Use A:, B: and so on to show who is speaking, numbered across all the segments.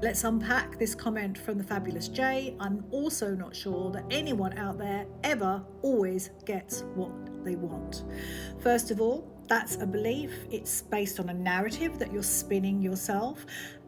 A: let's unpack this comment from the fabulous Jay. I'm also not sure that anyone out there ever always gets what they want. First of all, that's a belief. It's based on a narrative that you're spinning yourself.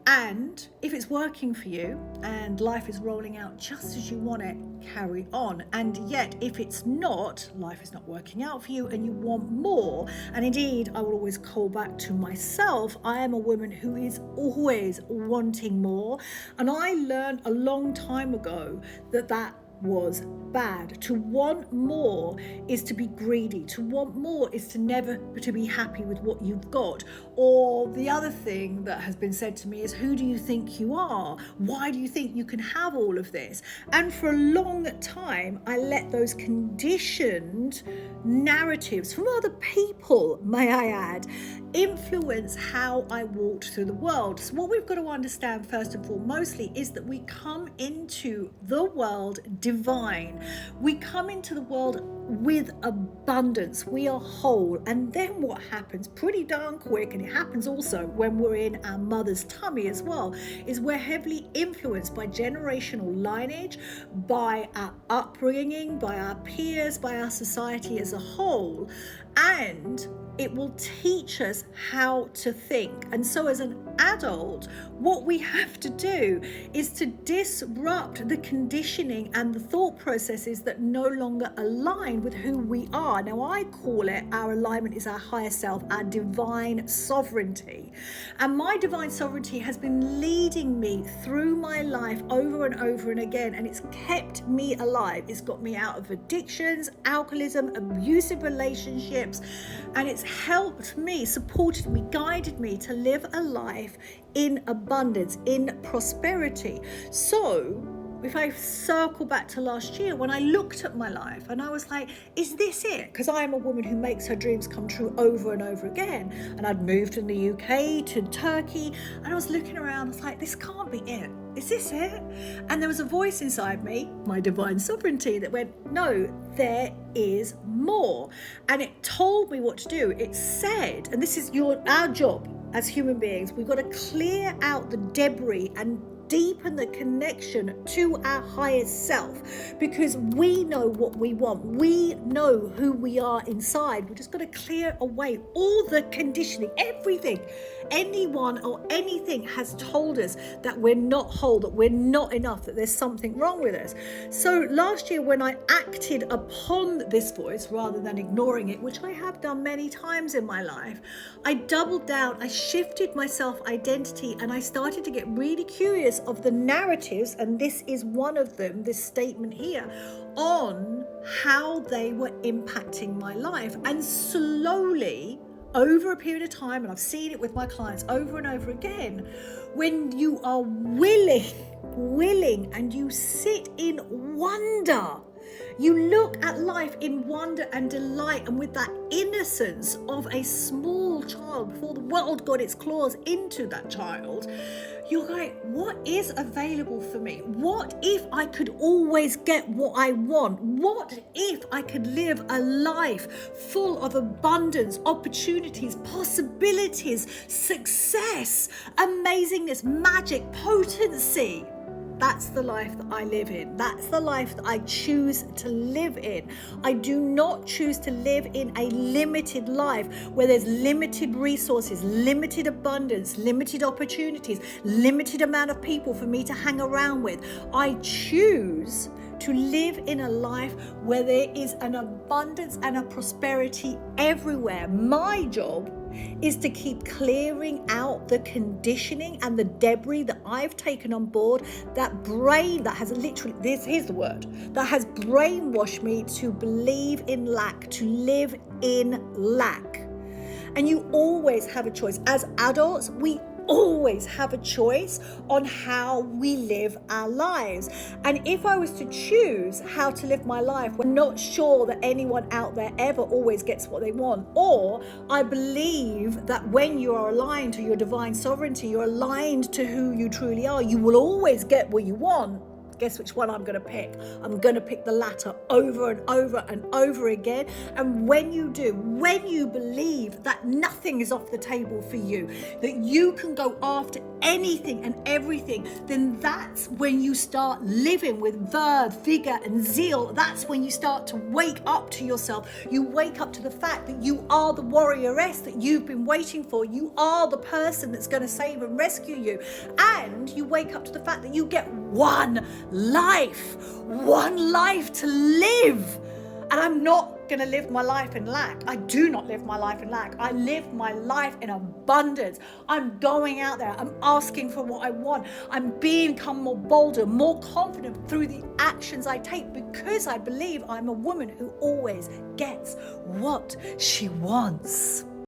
A: And if it's working for you and life is rolling out just as you want it, carry on. And yet, if it's not, life is not working out for you and you want more. And indeed, I will always call back to myself. I am a woman who is always wanting more. And I learned a long time ago that was bad. To want more is to be greedy. To want more is to never to be happy with what you've got. Or the other thing that has been said to me is, who do you think you are? Why do you think you can have all of this? And for a long time, I let those conditioned narratives from other people, may I add, influence how I walked through the world. So what we've got to understand first and foremostly is that we come into the world divine. We come into the world with abundance. We are whole. And then what happens pretty darn quick, and it happens also when we're in our mother's tummy as well, is we're heavily influenced by generational lineage, by our upbringing, by our peers, by our society as a whole. And it will teach us how to think. And so as an adult, what we have to do is to disrupt the conditioning and the thought processes that no longer align with who we are. Now, I call it, our alignment is our higher self, our divine sovereignty. And my divine sovereignty has been leading me through my life over and over and again, and it's kept me alive. It's got me out of addictions, alcoholism, abusive relationships, and it's helped me, supported me, guided me to live a life in abundance, in prosperity. So if I circle back to last year, when I looked at my life and I was like, is this it? Because I am a woman who makes her dreams come true over and over again. And I'd moved from the UK to Turkey, and I was looking around, I was like, this can't be it. Is this it? And there was a voice inside me, my divine sovereignty, that went, no, there is more. And it told me what to do. It said, and this is our job as human beings, we've got to clear out the debris and deepen the connection to our higher self, because we know what we want. We know who we are inside. We're just going to clear away all the conditioning, everything. Anyone or anything has told us that we're not whole, that we're not enough, that there's something wrong with us. So last year, when I acted upon this voice rather than ignoring it, which I have done many times in my life, I doubled down, I shifted my self-identity, and I started to get really curious of the narratives, and this is one of them, this statement here, on how they were impacting my life. And slowly, over a period of time, and I've seen it with my clients over and over again, when you are willing, and you sit in wonder, you look at life in wonder and delight, and with that innocence of a small child before the world got its claws into that child, you're going, what is available for me? What if I could always get what I want? What if I could live a life full of abundance, opportunities, possibilities, success, amazingness, magic, potency? That's the life that I live in. That's the life that I choose to live in. I do not choose to live in a limited life where there's limited resources, limited abundance, limited opportunities, limited amount of people for me to hang around with. I choose to live in a life where there is an abundance and a prosperity everywhere. My job is to keep clearing out the conditioning and the debris that I've taken on board, that brain that has literally, here's the word, that has brainwashed me to believe in lack, to live in lack. And you always have a choice. As adults, we always have a choice on how we live our lives. And if I was to choose how to live my life, we're not sure that anyone out there ever always gets what they want. Or I believe that when you are aligned to your divine sovereignty, you're aligned to who you truly are, you will always get what you want. Guess which one I'm going to pick? I'm going to pick the latter over and over and over again. And when you do, when you believe that nothing is off the table for you, that you can go after anything and everything, then that's when you start living with verve, vigor and zeal. That's when you start to wake up to yourself. You wake up to the fact that you are the warrioress that you've been waiting for. You are the person that's going to save and rescue you. And you wake up to the fact that you get one life to live. And I'm not going to live my life in lack. I do not live my life in lack. I live my life in abundance. I'm going out there. I'm asking for what I want. I'm becoming more bolder, more confident through the actions I take, because I believe I'm a woman who always gets what she wants.